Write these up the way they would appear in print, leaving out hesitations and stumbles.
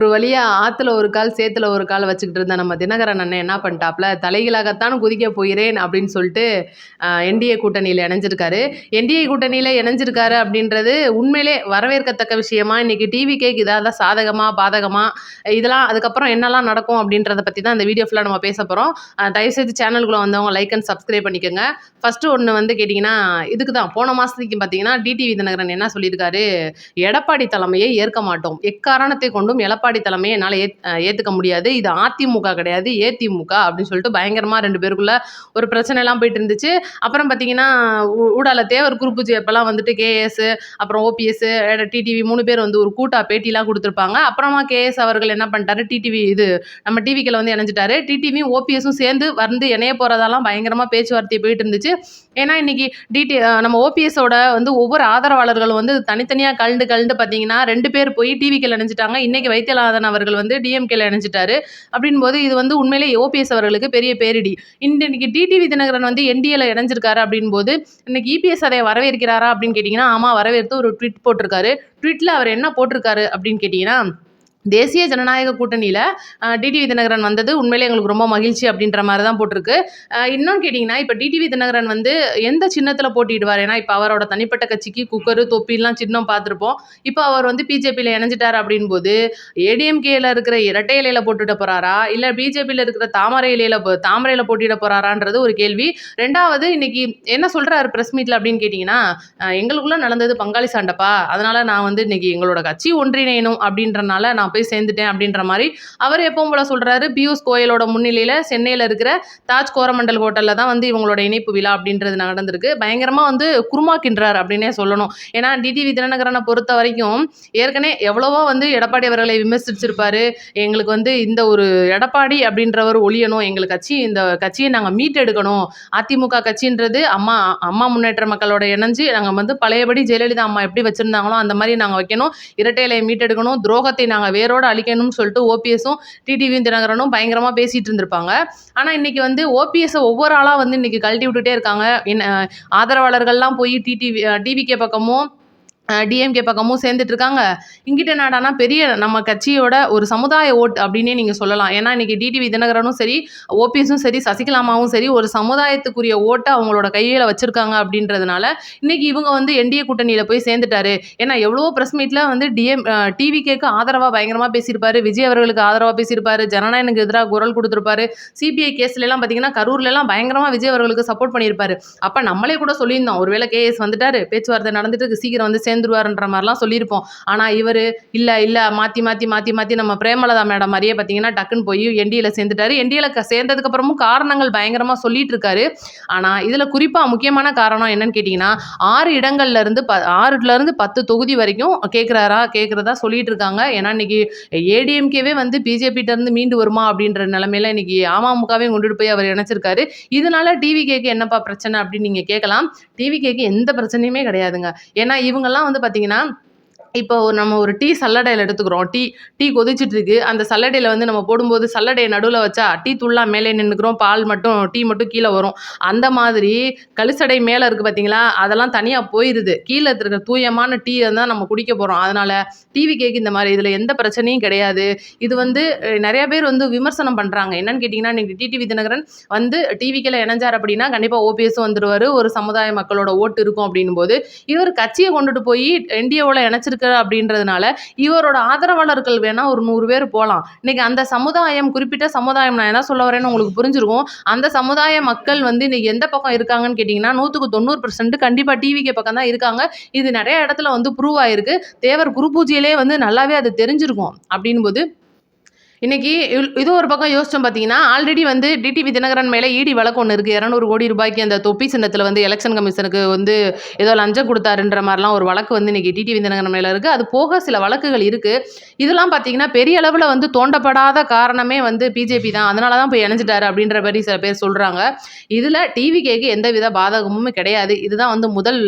ஒரு வழியா ஆத்துல ஒரு கால், சேத்துல ஒரு கால் வச்சுக்கிட்டு இருந்த நம்ம தினகரன் அண்ணன் என்ன பண்ணிட்டாப்ல, தலைகீழாகத்தான் குதிக்க போகிறேன் அப்படின்னு சொல்லிட்டு என்டிஏ கூட்டணியில இணைஞ்சிருக்காரு. என்டிஏ கூட்டணியில இணைஞ்சிருக்காரு அப்படின்றது உண்மையிலே வரவேற்கத்தக்க விஷயமா? இன்னைக்கு டிவிகேக்கு இதாவது சாதகமா, பாதகமா? இதெல்லாம் அதுக்கப்புறம் என்னலாம் நடக்கும் அப்படின்றத பத்தி தான் இந்த வீடியோ ஃபுல்லா நம்ம பேச போறோம். தயவுசெய்து சேனலுக்குள்ள வந்தவங்க லைக் அண்ட் சப்ஸ்கிரைப் பண்ணிக்கோங்க. ஃபர்ஸ்ட்டு ஒண்ணு வந்து கேட்டீங்கன்னா, இதுக்கு தான் போன மாசத்துக்கு பார்த்தீங்கன்னா, டிடிவி தினகரன் என்ன சொல்லியிருக்காரு, எடப்பாடி தலைமையை ஏற்க மாட்டோம். எக்காரணத்தை கொண்டும் எடப்பாடி தலைமையை என்னால ஏத்துக்க முடியாது. இது அதிமுக கிடையாது, ஏதிமுக அப்படின்னு சொல்லிட்டு பயங்கரமா 2 பேருக்குள்ள ஒரு பிரச்சனை எல்லாம் போயிட்டு இருந்துச்சு. அப்புறம் பார்த்தீங்கன்னா, ஊடால தேவர் குருபூஜை அப்பலாம் வந்துட்டு கேஎஸ், அப்புறம் ஓபிஎஸ், டிடிவி 3 பேர் வந்து ஒரு கூட்டா பேட்டிலாம் குடுத்துருப்பாங்க. அப்புறமா கேஎஸ் அவர்கள் என்ன பண்ணிட்டாரு, டிடிவி இது நம்ம டிவிக்கேல வந்து இணைஞ்சிட்டாரு. டிடிவியும் ஓபிஎஸும் சேர்ந்து வந்து இணைய போறதெல்லாம் பயங்கரமா பேச்சுவார்த்தை போயிட்டு இருந்துச்சு. ஏன்னா இன்னைக்கு நம்ம ஓபிஎஸோட வந்து ஒவ்வொரு ஆதரவாளர்களும் வந்து தனித்தனியா கலந்து பார்த்தீங்கன்னா 2 பேர் போய் டிவிக்கேல இணைஞ்சிட்டாங்க. இன்னைக்கு வைத்தியநாதன் அவர்கள் வந்து டிஎம்கேல இணைஞ்சிட்டாரு. அப்படின்போது இது வந்து உண்மையிலேயே ஓபிஎஸ் அவர்களுக்கு பெரிய பேரிடி. இன்னைக்கு டிடிவி தினகரன் வந்து என்டிஏல இணைஞ்சிருக்காரு அப்படின்போது இன்னைக்கு இபிஎஸ் அதை வரவேற்கிறாரா அப்படின்னு கேட்டீங்கன்னா, ஆமா வரவேற்று ஒரு ட்வீட் போட்டிருக்காரு. ட்வீட்ல அவர் என்ன போட்டிருக்காரு அப்படின்னு கேட்டீங்கன்னா, தேசிய ஜனநாயக கூட்டணியில டிடிவி தினகரன் வந்தது உண்மையிலே எங்களுக்கு ரொம்ப மகிழ்ச்சி அப்படின்ற மாதிரி தான் போட்டிருக்கு. இன்னும் கேட்டிங்கன்னா, இப்போ டிடிவி தினகரன் வந்து எந்த சின்னத்தில போட்டியிடுவார்? ஏன்னா இப்போ அவரோட தனிப்பட்ட கட்சிக்கு குக்கரு, தொப்பிலாம் சின்னம் பார்த்துருப்போம். இப்போ அவர் வந்து பிஜேபியில இணைஞ்சிட்டார் அப்படின்போது, ஏடிஎம்கேல இருக்கிற இரட்டை இலையில போட்டுட போறாரா? இல்ல பிஜேபியில இருக்கிற தாமரையில போட்டியிட போறாரான்றது ஒரு கேள்வி. 2வது இன்னைக்கு என்ன சொல்றாரு பிரஸ் மீட்ல அப்படின்னு கேட்டிங்கன்னா, எங்களுக்குள்ள நடந்தது பங்காளி சண்டைப்பா. அதனால நான் வந்து இன்னைக்கு எங்களோட கட்சி ஒன்றிணையணும் அப்படின்றனால நான் போய் சேர்ந்துட்டேன் அப்படின்ற மாதிரி அவர் எப்பவும் போல சொல்றாரு. பியூஷ் கோயலோட முன்னிலையில சென்னையில இருக்கிற தாஜ் கோரமண்டல் ஹோட்டல்ல தான் வந்து இவங்களோட இணைப்பு விழா அப்படின்றது நடந்திருக்கு. பயங்கரமா வந்து குருமாக்கின்றார் அப்படின்னே சொல்லணும். ஏன்னா டிடிவி தினகரனை பொறுத்த வரைக்கும் ஏற்கனவே எவ்வளவோ வந்து எடப்பாடி அவர்களை விமர்சிச்சிருப்பாரு. எங்களுக்கு வந்து இந்த ஒரு எடப்பாடி அப்படின்றவர் ஒழியணும், எங்களுக்கு இந்த கட்சியை நாங்கள் மீட்டெடுக்கணும், அதிமுக கட்சின்றது அம்மா அம்மா முன்னேற்ற மக்களோட இணைஞ்சு நாங்கள் வந்து பழையபடி ஜெயலலிதா அம்மா எப்படி வச்சிருந்தாங்களோ அந்த மாதிரி நாங்கள் வைக்கணும், இரட்டை இலையை மீட்டெடுக்கணும், துரோகத்தை நாங்கள் வேரோட அழிக்கணும்னு சொல்லிட்டு ஓபிஎஸும் டிடிவியும் தினகரனும் பயங்கரமா பேசிட்டு இருந்திருப்பாங்க. ஆனா இன்னைக்கு வந்து ஓபிஎஸ் ஒவ்வொரு ஆளா வந்து இன்னைக்கு கழட்டி விட்டுட்டே இருக்காங்க. ஆதரவாளர்கள்லாம் போய் டிவிகே பக்கமும் டிஎம்கே பக்கமும் சேர்ந்துட்டு இருக்காங்க. இங்கிட்ட என்னடான்னா பெரிய நம்ம கட்சியோட ஒரு சமுதாய ஓட் அப்படின்னே நீங்க சொல்லலாம். ஏன்னா இன்னைக்கு டிடிவி தினகரனும் சரி, ஓபிஎஸும் சரி, சசிகலாமாவும் சரி ஒரு சமுதாயத்துக்குரிய ஓட்டை அவங்களோட கையில வச்சிருக்காங்க அப்படின்றதுனால இன்னைக்கு இவங்க வந்து என்டிஏ கூட்டணியில போய் சேர்ந்துட்டாரு. ஏன்னா எவ்வளவோ பிரஸ் மீட்ல வந்து டிவிகேக்கு ஆதரவா பயங்கரமா பேசியிருப்பாரு, விஜய் அவர்களுக்கு ஆதரவா பேசியிருப்பாரு, ஜனநாயகனுக்கு எதிராக குரல் கொடுத்திருப்பாரு, சிபிஐ கேஸ்ல எல்லாம் பாத்தீங்கன்னா கரூர்ல எல்லாம் பயங்கரமா விஜய் அவர்களுக்கு சப்போர்ட் பண்ணியிருப்பாரு. அப்ப நம்மளே கூட சொல்லியிருந்தோம், ஒருவேளை கேஎஸ் வந்துட்டாரு, பேச்சுவார்த்தை நடந்துட்டு சீக்கிரம் வந்து சேர்ந்துருவாருன்ற மாதிரிலாம் சொல்லியிருப்போம். ஆனா இவரு இல்ல மாத்தி நம்ம பிரேமலதா மேடம் மாதிரியே பார்த்தீங்கன்னா டக்குன்னு போய் என்டிஏல சேர்ந்துட்டாரு. என்டிஏல சேர்ந்ததுக்கு அப்புறமும் காரணங்கள் பயங்கரமா சொல்லிட்டு இருக்காரு. ஆனா இதுல குறிப்பா முக்கியமான காரணம் என்னன்னு கேட்டீங்கன்னா, 6 இடங்கள்ல இருந்து 6ல இருந்து 10 தொகுதி வரைக்கும் கேட்கறதா சொல்லிட்டு இருக்காங்க. ஏன்னா இன்னைக்கு ஏடிஎம்கேவே வந்து பிஜேபிட்ட இருந்து மீண்டு வருமா அப்படின்ற நிலைமையில இன்னைக்கு அமமுகவே கொண்டுட்டு போய் அவர் இணைச்சிருக்காரு. இதனால டிவிகேக்கு என்னப்பா பிரச்சனை அப்படின்னு நீங்க கேட்கலாம். டிவிகேக்கு எந்த பிரச்சனையுமே கிடையாதுங்க. ஏன்னா இவங்கெல்லாம் வந்து பார்த்தீங்கன்னா, இப்போ நம்ம ஒரு டீ சல்லடையில் எடுத்துக்கிறோம். டீ கொதிச்சிட்டு இருக்கு. அந்த சல்லடையில் வந்து நம்ம போடும்போது சல்லடையை நடுவில் வச்சா டீ தூள்லாம் மேலே நின்றுக்கிறோம், டீ மட்டும் கீழே வரும். அந்த மாதிரி கழுசடை மேலே இருக்குது பார்த்தீங்களா, அதெல்லாம் தனியாக போயிடுது. கீழே இருக்கிற தூயமான டீயை தான் நம்ம குடிக்க போகிறோம். அதனால் டிவி கேக்கு இந்த மாதிரி இதில் எந்த பிரச்சனையும் கிடையாது. இது வந்து நிறைய பேர் வந்து விமர்சனம் பண்ணுறாங்க. என்னன்னு கேட்டிங்கன்னா, இன்னைக்கு டிடிவி தினகரன் வந்து டிவிக்கில் இணைஞ்சார் அப்படின்னா கண்டிப்பாக ஓபிஎஸ் வந்துடுவார், ஒரு சமுதாய மக்களோட ஓட்டு இருக்கும் அப்படின்னும் போது இவர் கட்சியை கொண்டுட்டு போய் என்டிஏவோட இணைச்சிருக்க அப்படின்றதுனால இவரோட ஆதரவாளர்கள் வேணா ஒரு 100 பேர் போலாம். இன்னைக்கு அந்த சமுதாயம், குறிப்பிட்ட சமுதாயம், நான் என்ன சொல்ல வரேன்னு உங்களுக்கு புரிஞ்சிருக்கும். அந்த சமுதாய மக்கள் வந்து இன்னைக்கு எந்த பக்கம் இருக்காங்கன்னு கேட்டீங்கன்னா 100க்கு 90% கண்டிப்பா டிவிகே பக்கம் தான் இருக்காங்க. இது நிறைய இடத்துல வந்து ப்ரூவ் ஆயிருக்கு. தேவர் குரு பூஜையிலே வந்து நல்லாவே அது தெரிஞ்சிருக்கும். அப்படின் போது இன்னைக்கு இது ஒரு பக்கம் யோசிச்சோம் பார்த்தீங்கன்னா, ஆல்ரெடி வந்து டிடிவி தினகரன் மேலே இடி வழக்கு ஒன்று இருக்குது. 200 கோடி ரூபாய்க்கு அந்த தொப்பி சின்னத்தில் வந்து எலெக்ஷன் கமிஷனுக்கு வந்து ஏதோ லஞ்சம் கொடுத்தாருன்ற மாதிரிலாம் ஒரு வழக்கு வந்து இன்னைக்கு டிடிவி தினகரன் மேலே இருக்குது. அது போக சில வழக்குகள் இருக்குது. இதெல்லாம் பார்த்தீங்கன்னா பெரிய அளவில் வந்து தோண்டப்படாத காரணமே வந்து பிஜேபி தான். அதனால தான் போய் இணைஞ்சிட்டாரு அப்படின்ற மாதிரி சில பேர் சொல்கிறாங்க. இதில் டிவிகேக்கு எந்தவித பாதகமும் கிடையாது. இதுதான் வந்து முதல்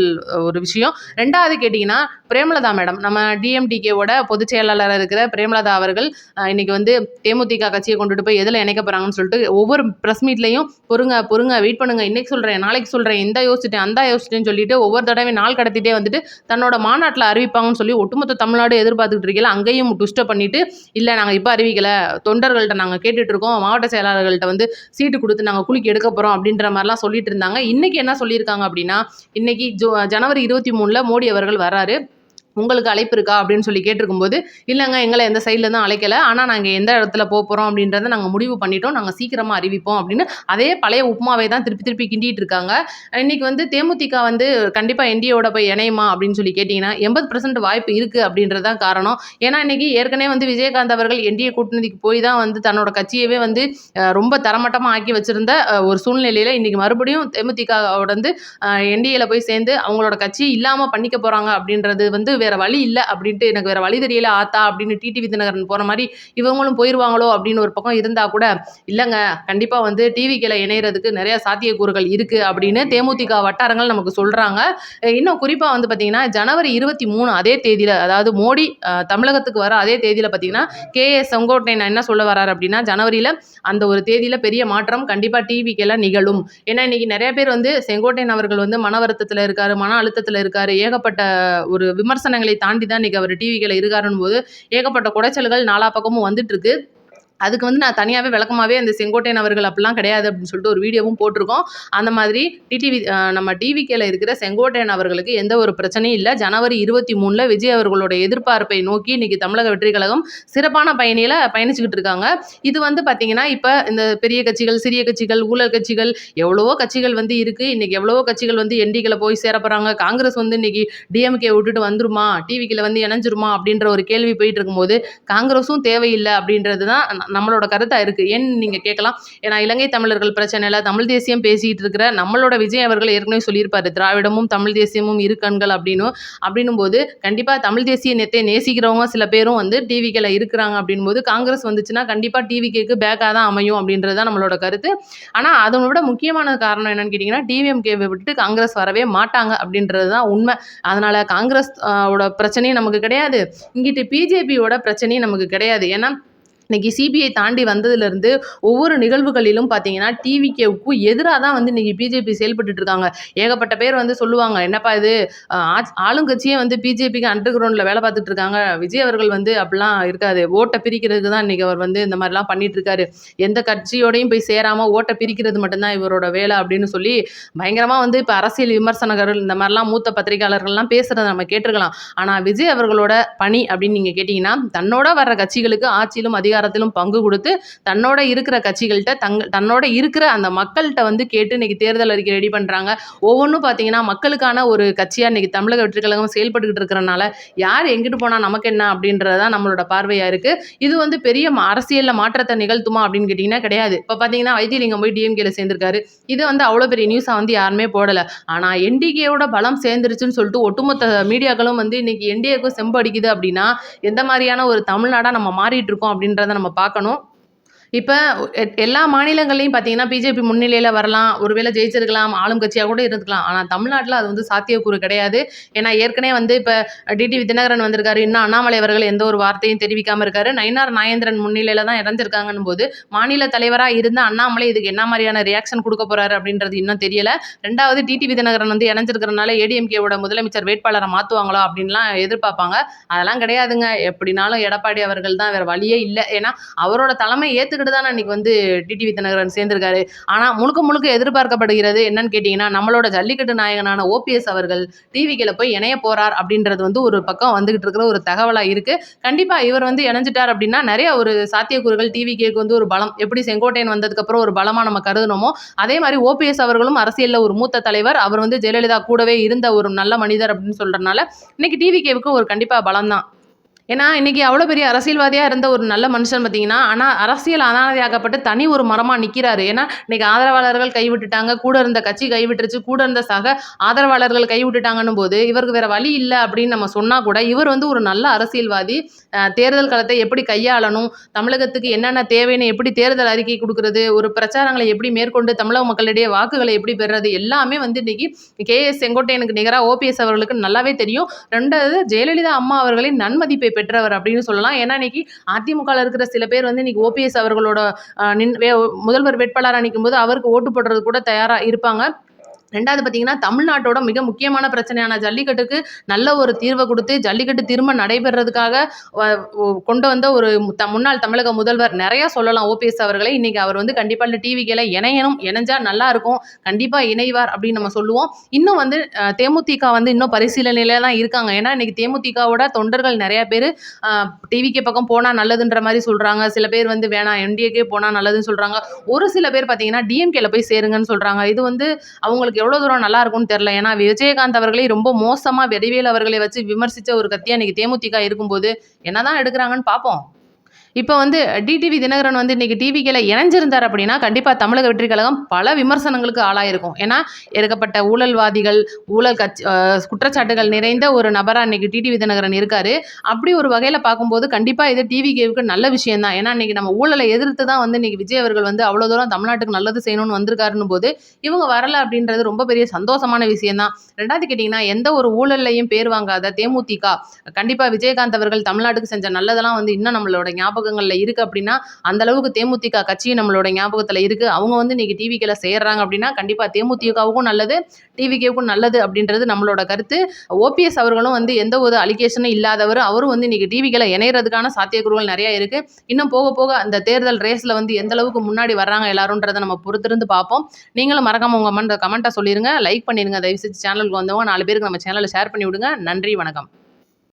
ஒரு விஷயம். 2வது கேட்டிங்கன்னா, பிரேமலதா மேடம், நம்ம டிஎம்டிகேவோட பொதுச் செயலாளராக இருக்கிற பிரேமலதா அவர்கள் இன்னைக்கு வந்து தேமுதிக கட்சியை கொண்டுட்டு போய் எதில் இணைக்க போகிறாங்கன்னு சொல்லிட்டு ஒவ்வொரு ப்ரெஸ் மீட்லையும் பொறுங்க வெயிட் பண்ணுங்க, இன்னைக்கு சொல்கிறேன், நாளைக்கு சொல்கிறேன், இந்த யோசிச்சிட்டேன் அந்த யோசிச்சிட்டேன்னு சொல்லிட்டு ஒவ்வொரு தடவை நாள் கடத்திட்டே வந்துட்டு தன்னோட மாநாட்டில் அறிவிப்பாங்கன்னு சொல்லி ஒட்டுமொத்த தமிழ்நாடு எதிர்பார்த்துக்கிட்டு இருக்கல. அங்கேயும் ட்விஸ்ட்டை பண்ணிட்டு இல்லை நாங்கள் இப்போ அறிவிக்கலை, தொண்டர்கள்ட்ட நாங்கள் கேட்டுட்டு இருக்கோம், மாவட்ட செயலாளர்கள்ட்ட வந்து சீட்டு கொடுத்து நாங்கள் குலுக்கி எடுக்க போகிறோம் அப்படின்ற மாதிரிலாம் சொல்லிட்டு இருந்தாங்க. இன்னைக்கு என்ன சொல்லியிருக்காங்க அப்படின்னா, இன்னைக்கு ஜனவரி 23 மோடி அவர்கள் வராரு, உங்களுக்கு அழைப்பு இருக்கா அப்படின்னு சொல்லி கேட்டிருக்கும்போது, இல்லைங்க எங்களை எந்த சைடில் தான் அழைக்கலை, ஆனால் நாங்கள் எந்த இடத்துல போகிறோம் அப்படின்றத நாங்கள் முடிவு பண்ணிட்டோம், நாங்கள் சீக்கிரமாக அறிவிப்போம் அப்படின்னு அதே பழைய உப்புமாவை தான் திருப்பி திருப்பி கிண்டிட்டு இருக்காங்க. இன்னைக்கு வந்து தேமுதிக வந்து கண்டிப்பாக என்டிஏவோட போய் இணையுமா அப்படின்னு சொல்லி கேட்டிங்கன்னா 80% வாய்ப்பு இருக்குது அப்படின்றது தான் காரணம். ஏன்னா இன்னைக்கு ஏற்கனவே வந்து விஜயகாந்த் அவர்கள் என்டிஏ கூட்டணிக்கு போய் தான் வந்து தன்னோட கட்சியவே வந்து ரொம்ப தரமட்டமாக ஆக்கி வச்சிருந்த ஒரு சூழ்நிலையில் இன்னைக்கு மறுபடியும் தேமுதிகவோட வந்து என்டிஏல போய் சேர்ந்து அவங்களோட கட்சி இல்லாமல் பண்ணிக்க போகிறாங்க அப்படின்றது வந்து வேற வழி இல்லை அப்படின்ட்டு எனக்கு வேற வழி தெரியல ஆத்தா அப்படின்னு டிடிவி தினகரன் போற மாதிரி இவங்களும் போயிடுவாங்களோ அப்படின்னு ஒரு பக்கம் இருந்தா கூட இல்லைங்க, கண்டிப்பா வந்து டிவிக்கில இணையறதுக்கு நிறைய சாத்தியக்கூறுகள் இருக்கு அப்படின்னு தேமுதிக வட்டாரங்கள் நமக்கு சொல்றாங்க. இன்னும் குறிப்பா வந்து பாத்தீங்கன்னா ஜனவரி 23 அதே தேதியில, அதாவது மோடி தமிழகத்துக்கு வர அதே தேதியில பாத்தீங்கன்னா செங்கோட்டையன் என்ன சொல்ல வர்றாரு அப்படின்னா, ஜனவரியில அந்த ஒரு தேதியில பெரிய மாற்றம் கண்டிப்பா டிவிக்கில நிகழும். ஏன்னா இன்னைக்கு நிறைய பேர் வந்து செங்கோட்டையன் அவர்கள் வந்து மன வருத்தத்துல இருக்காரு, மன அழுத்தத்துல இருக்காரு, ஏகப்பட்ட ஒரு விமர்சனங்களை தாண்டி தான் இன்னைக்கு அவர் டிவிகளை இருக்காருன்னு போது ஏகப்பட்ட குடைச்சல்கள் நாலா பக்கமும் வந்துட்டு இருக்கு. அதுக்கு வந்து நான் தனியாகவே விளக்கமாகவே அந்த செங்கோட்டையன் அவர்கள் அப்படிலாம் கிடையாது அப்படின்னு சொல்லிட்டு ஒரு வீடியோவும் போட்டிருக்கோம். அந்த மாதிரி நம்ம டிவிக்கில் இருக்கிற செங்கோட்டையன் அவர்களுக்கு எந்த ஒரு பிரச்சனையும் இல்லை. ஜனவரி 23 விஜய் அவர்களோட எதிர்பார்ப்பை நோக்கி இன்னைக்கு தமிழக வெற்றி கழகம் சிறப்பான பயணியில் பயணிச்சுக்கிட்டு இருக்காங்க. இது வந்து பார்த்தீங்கன்னா இப்போ இந்த பெரிய கட்சிகள், சிறிய கட்சிகள், ஊழல் கட்சிகள், எவ்வளவோ கட்சிகள் வந்து இருக்குது. இன்றைக்கி எவ்வளவோ கட்சிகள் வந்து என்டிகளை போய் சேர போகிறாங்க. காங்கிரஸ் வந்து இன்னைக்கு டிஎம்கே விட்டுட்டு வந்துருமா, டிவிக்கில் வந்து இணைஞ்சிருமா அப்படின்ற ஒரு கேள்வி போயிட்டு இருக்கும்போது காங்கிரஸும் தேவையில்லை அப்படின்றது தான் நம்மளோட கருத்தா இருக்கு. ஏன்னு நீங்க கேட்கலாம், ஏன்னா இலங்கை தமிழர்கள் பிரச்சனையில தமிழ் தேசியம் பேசிட்டு இருக்கிற நம்மளோட விஜய் அவர்கள் ஏற்கனவே சொல்லியிருப்பாரு, திராவிடமும் தமிழ் தேசியமும் இரு கண்கள் அப்படின்னும் போது கண்டிப்பா தமிழ் தேசிய நேசிக்கிறவங்க சில பேரும் வந்து டிவிக்கில இருக்கிறாங்க அப்படின் போது காங்கிரஸ் வந்துச்சுன்னா கண்டிப்பா டிவிக்கு பேக்கா தான் அமையும் அப்படின்றது தான் நம்மளோட கருத்து. ஆனா அதை விட முக்கியமான காரணம் என்னன்னு கேட்டீங்கன்னா, டிவிஎம்கேவை விட்டு காங்கிரஸ் வரவே மாட்டாங்க அப்படின்றது தான் உண்மை. அதனால காங்கிரஸ் ஓட பிரச்சனையும் நமக்கு கிடையாது, இங்கிட்டு பிஜேபியோட பிரச்சனையும் நமக்கு கிடையாது. ஏன்னா இன்னைக்கு சிபிஐ தாண்டி வந்ததுலேருந்து ஒவ்வொரு நிகழ்வுகளிலும் பார்த்தீங்கன்னா டிவிகேவுக்கும் எதிராக தான் வந்து இன்னைக்கு பிஜேபி செயல்பட்டு இருக்காங்க. ஏகப்பட்ட பேர் வந்து சொல்லுவாங்க, என்னப்பா இது ஆளுங்கட்சியே வந்து பிஜேபிக்கு அண்டர் கிரவுண்டில் வேலை பார்த்துட்டு இருக்காங்க, விஜய் அவர்கள் வந்து அப்படிலாம் இருக்காது, ஓட்டை பிரிக்கிறதுக்கு தான் இன்னைக்கு அவர் வந்து இந்த மாதிரிலாம் பண்ணிட்டு இருக்காரு, எந்த கட்சியோடையும் போய் சேராமல் ஓட்டை பிரிக்கிறது மட்டும்தான் இவரோட வேலை அப்படின்னு சொல்லி பயங்கரமாக வந்து இப்போ அரசியல் விமர்சனங்கள் இந்த மாதிரிலாம் மூத்த பத்திரிகையாளர்கள்லாம் பேசுகிறத நம்ம கேட்டிருக்கலாம். ஆனால் விஜய் அவர்களோட பணி அப்படின்னு நீங்கள் கேட்டிங்கன்னா, தன்னோட வர்ற கட்சிகளுக்கு ஆட்சியிலும் அதிகாரத்திலும் பங்கு கொடுத்து தன்னோட இருக்கிற கட்சிகள்கிட்ட தன்னோட இருக்கிற அந்த மக்கள்கிட்ட வந்து கேட்டு இன்னைக்கு தேர்தல் அறிக்கை ரெடி பண்ணுறாங்க. ஒவ்வொன்றும் பார்த்தீங்கன்னா மக்களுக்கான ஒரு கட்சியாக இன்னைக்கு தமிழக வெற்றி கழகம் செயல்பட்டுக்கிட்டு இருக்கிறனால யார் எங்கிட்டு போனால் நமக்கு என்ன அப்படின்றதான் நம்மளோட பார்வையாக இருக்குது. இது வந்து பெரிய அரசியலில் மாற்றத்தை நிகழ்த்துமா அப்படின்னு கேட்டிங்கன்னா கிடையாது. இப்போ பார்த்தீங்கன்னா வைத்தியலிங்கம் போய் டிஎம்கேல சேர்ந்திருக்காரு, இது வந்து அவ்வளோ பெரிய நியூஸாக வந்து யாருமே போடலை. ஆனால் என்டிகேயோட பலம் சேர்ந்துருச்சுன்னு சொல்லிட்டு ஒட்டுமொத்த மீடியாக்களும் வந்து இன்னைக்கு என்டிஏக்கும் செம்பு அடிக்குது அப்படின்னா எந்த மாதிரியான ஒரு தமிழ்நாடாக நம்ம மாறிட்டு இருக்கோம் அப்படின்றத நம்ம பார்க்கணும். இப்போ எல்லா மாநிலங்கள்லையும் பார்த்தீங்கன்னா பிஜேபி முன்னிலையில் வரலாம், ஒருவேளை ஜெயிச்சிருக்கலாம், ஆளும் கட்சியாக கூட இருந்துக்கலாம். ஆனால் தமிழ்நாட்டில் அது வந்து சாத்தியக்கூறு கிடையாது. ஏன்னா ஏற்கனவே வந்து இப்போ டிடிவி தினகரன் வந்திருக்காரு, இன்னும் அண்ணாமலை அவர்கள் எந்த ஒரு வார்த்தையும் தெரிவிக்காமல் இருக்காரு. நயினார் நாகேந்திரன் முன்னிலையில் தான் இறஞ்சிருக்காங்கன்னு போது மாநில தலைவராக இருந்த அண்ணாமலை இதுக்கு என்ன மாதிரியான ரியாக்ஷன் கொடுக்க போறாரு அப்படின்றது இன்னும் தெரியல. ரெண்டாவது டிடிவி தினகரன் வந்து இணைஞ்சிருக்கிறனால ஏடிஎம்கேவோட முதலமைச்சர் வேட்பாளரை மாற்றுவாங்களா அப்படின்லாம் எதிர்பார்ப்பாங்க. அதெல்லாம் கிடையாதுங்க, எப்படினாலும் எடப்பாடி அவர்கள் தான், வேறு வழியே இல்லை. ஏன்னா அவரோட தலைமை ஏற்றுக்கிட்டு தான் இன்னைக்கு வந்து டிடிவி தினகரன் சேர்ந்திருக்காரு. ஆனால் முழுக்க எதிர்பார்க்கப்படுகிறது என்னன்னு கேட்டிங்கன்னா, நம்மளோட ஜல்லிக்கட்டு நாயகனான ஓபிஎஸ் அவர்கள் டிவிக்கில் போய் இணைய போறார் அப்படின்றது வந்து ஒரு பக்கம் வந்துகிட்டு இருக்கிற ஒரு தகவலாக இருக்கு. கண்டிப்பாக இவர் வந்து இணைஞ்சிட்டார் அப்படின்னா நிறைய ஒரு சாத்தியக்கூறுகள் டிவிகேக்கு வந்து ஒரு பலம், எப்படி செங்கோட்டையன் வந்ததுக்கப்புறம் ஒரு பலமாக நம்ம கருதுனோமோ அதே மாதிரி ஓபிஎஸ் அவர்களும் அரசியலில் ஒரு மூத்த தலைவர், அவர் வந்து ஜெயலலிதா கூடவே இருந்த ஒரு நல்ல மனிதர் அப்படின்னு சொல்றதுனால இன்னைக்கு டிவிகேவுக்கு ஒரு கண்டிப்பாக பலம் தான். ஏன்னா இன்னைக்கு அவ்வளோ பெரிய அரசியல்வாதியாக இருந்த ஒரு நல்ல மனுஷன் பார்த்தீங்கன்னா, ஆனால் அரசியல் அனாதையாக்கப்பட்டு தனி ஒரு மரமாக நிற்கிறாரு. ஏன்னா இன்னைக்கு ஆதரவாளர்கள் கைவிட்டுட்டாங்க, கூட இருந்த கட்சி கைவிட்டுருச்சு, கூட இருந்த சக ஆதரவாளர்கள் கைவிட்டுட்டாங்கன்னும் போது இவருக்கு வேற வழி இல்லை அப்படின்னு நம்ம சொன்னால் கூட இவர் வந்து ஒரு நல்ல அரசியல்வாதி. தேர்தல் களத்தை எப்படி கையாளணும், தமிழகத்துக்கு என்னென்ன தேவைன்னு எப்படி தேர்தல் அறிக்கை கொடுக்கறது, ஒரு பிரச்சாரங்களை எப்படி மேற்கொண்டு தமிழக மக்களிடையே வாக்குகளை எப்படி பெறுறது, எல்லாமே வந்து இன்னைக்கு செங்கோட்டையனுக்கு நிகராக ஓபிஎஸ் அவர்களுக்கு நல்லாவே தெரியும். ரெண்டாவது ஜெயலலிதா அம்மா அவர்களின் நன்மதிப்பை பெற்றவர் அப்படின்னு சொல்லலாம். ஏன்னா இன்னைக்கு அதிமுகல இருக்கிற சில பேர் வந்து இன்னைக்கு ஓபிஎஸ் அவர்களோட முதல்வர் வேட்பாளரா நிக்கும்போது அவருக்கு ஓட்டு போடுறது கூட தயாரா இருப்பாங்க. 2வது பார்த்தீங்கன்னா, தமிழ்நாட்டோட மிக முக்கியமான பிரச்சனையான ஜல்லிக்கட்டுக்கு நல்ல ஒரு தீர்வ குடுத்து, ஜல்லிக்கட்டு திரும்ப நடைபெறதுக்காக வ ஒ கொண்டு வந்த ஒரு முன்னாள் தமிழக முதல்வர் நெறைய சொல்லலாம் ஓபிஎஸ் அவர்களை. இன்னைக்கு அவர் வந்து கண்டிப்பா இந்த டிவிக்கேல இணையணும். இணைஞ்சா நல்லாருக்கும். கண்டிப்பா இணைவார் அப்படின்னு நம்ம சொல்லுவோம். இன்னும் வந்து தேமுதிக வந்து இன்னும் பரிசீலனையில தான் இருக்காங்க. ஏன்னா, இன்னைக்கு தேமுதிகவோட தொண்டர்கள் நெறைய பேரு டிவிகே பக்கம் போனா நல்லதுன்ற மாரி சொல்றாங்க. சில பேர் வந்து வேணாம் என்டிஏக்கே போனா நல்லதுன்னு சொல்றாங்க. ஒரு சில பேர் பார்த்தீங்கன்னா, டிஎம்கேல போய் சேருங்கன்னு சொல்றாங்க. இது வந்து அவங்களுக்கு எவ்வளோ தூரம் நல்லா இருக்கும்னு தெரியல. ஏன்னா விஜயகாந்த் அவர்களே ரொம்ப மோசமா வடிவேலு அவர்களை வச்சு விமர்சிச்ச ஒரு கட்சியா இன்னைக்கு தேமுதிக இருக்கும்போது என்னதான் எடுக்குறாங்கன்னு பார்ப்போம். இப்போ வந்து டிடிவி தினகரன் வந்து இன்னைக்கு டிவிக்கேல இணைஞ்சிருந்தார் அப்படின்னா, கண்டிப்பா தமிழக வெற்றி கழகம் பல விமர்சனங்களுக்கு ஆளாயிருக்கும். ஏன்னா, ஏகப்பட்ட ஊழல்வாதிகள், ஊழல் குற்றச்சாட்டுகள் நிறைந்த ஒரு நபரா இன்னைக்கு டிடிவி தினகரன் இருக்காரு. அப்படி ஒரு வகையில பார்க்கும்போது, கண்டிப்பா இது டிவிகேவுக்கு நல்ல விஷயம் தான். ஏன்னா, இன்னைக்கு நம்ம ஊழலை எதிர்த்து தான் வந்து இன்னைக்கு விஜய் அவர்கள் வந்து அவ்வளோ தூரம் தமிழ்நாட்டுக்கு நல்லது செய்யணும்னு வந்திருக்காருன்னும் போது, இவங்க வரல அப்படின்றது ரொம்ப பெரிய சந்தோஷமான விஷயம் தான். 2வது கேட்டீங்கன்னா, எந்த ஒரு ஊழல்லையும் பேர் வாங்காத தேமுதிக, கண்டிப்பா விஜயகாந்த் அவர்கள் தமிழ்நாட்டுக்கு செஞ்ச நல்லதெல்லாம் வந்து இன்னும் நம்மளோட ஞாபகங்கள்ல இருக்கு அப்படின்னா, அந்த அளவுக்கு தேமுதிக கட்சி நம்மளோட ஞாபகத்துல இருக்கு. அவங்க வந்து இன்னைக்கு டிவிக்கேல சேர்றாங்க அப்படின்னா, கண்டிப்பா தேமுதிகவுக்கும் நல்லது, டிவிகேவுக்கும் நல்லது அப்படின்றது நம்மளோட கருத்து. ஓபிஎஸ் அவர்களும் வந்து எந்த ஒரு அலிகேஷனும் இல்லாதவர். அவரும் வந்து இன்னைக்கு டிவிக்கேல இணையறதுக்கான சாத்தியக்கூறுகள் நெறைய இருக்கு. இன்னும் போக போக அந்த தேர்தல் ரேஸ்ல வந்து எந்த அளவுக்கு முன்னாடி வர்றாங்க எல்லாரும்ன்றத நம்ம பொறுத்திருந்து பார்ப்போம். நீங்களும் மறக்காம உங்க கமெண்ட்ட சொல்லிருங்க. லைக் பண்ணிருங்க. தயவு செஞ்சு சேனலுக்கு வந்தவங்க 4 பேருக்கு நம்ம சேனல ஷேர் பண்ணி விடுங்க. நன்றி, வணக்கம்.